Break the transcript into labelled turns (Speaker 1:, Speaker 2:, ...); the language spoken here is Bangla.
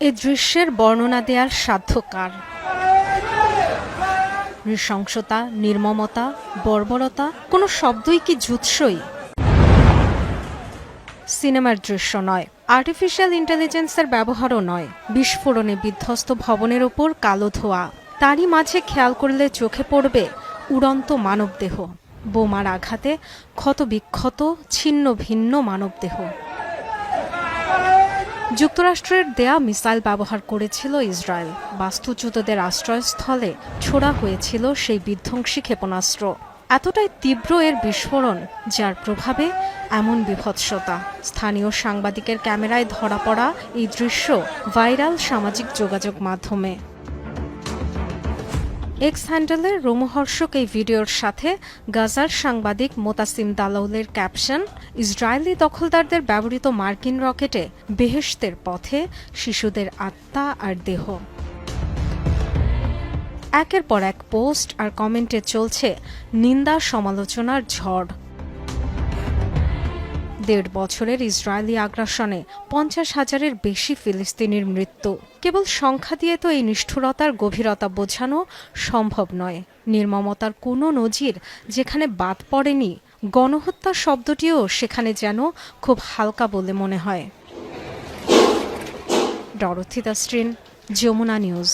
Speaker 1: এ দৃশ্যের বর্ণনা দেওয়ার সাধ্য কার? নৃশংসতা, নির্মমতা, বর্বরতা, কোনো শব্দই কি জুৎসই? সিনেমার দৃশ্য নয়, আর্টিফিশিয়াল ইন্টেলিজেন্সের ব্যবহারও নয়, বিস্ফোরণে বিধ্বস্ত ভবনের ওপর কালো ধোঁয়া, তারই মাঝে খেয়াল করলে চোখে পড়বে উড়ন্ত মানবদেহ, বোমার আঘাতে ক্ষতবিক্ষত ছিন্ন ভিন্ন মানবদেহ। যুক্তরাষ্ট্রের দেয়া মিসাইল ব্যবহার করেছিল ইসরায়েল। বাস্তুচ্যুতদের আশ্রয়স্থলে ছোড়া হয়েছিল সেই বিধ্বংসী ক্ষেপণাস্ত্র। এতটাই তীব্র এর বিস্ফোরণ, যার প্রভাবে এমন বিভৎসতা। স্থানীয় সাংবাদিকের ক্যামেরায় ধরা পড়া এই দৃশ্য ভাইরাল সামাজিক যোগাযোগ মাধ্যমে। এক্স হ্যান্ডেলের রোমহর্ষক এই ভিডিওর সাথে গাজার সাংবাদিক মোতাসিম দালাউলের ক্যাপশন, ইসরায়েলি দখলদারদের ব্যবহৃত মার্কিন রকেটে বেহেশতের পথে শিশুদের আত্মা আর দেহ। একের পর এক পোস্ট আর কমেন্টে চলছে নিন্দা সমালোচনার ঝড়। ১.৫ বছরের ইসরায়েলি আগ্রাসনে ৫০,০০০-এর বেশি ফিলিস্তিনির মৃত্যু। কেবল সংখ্যা দিয়ে তো এই নিষ্ঠুরতার গভীরতা বোঝানো সম্ভব নয়। নির্মমতার কোনো নজির যেখানে বাদ পড়েনি, গণহত্যা শব্দটিও সেখানে যেন খুব হালকা বলে মনে হয়। Dorothy Tasrin, Jamuna news.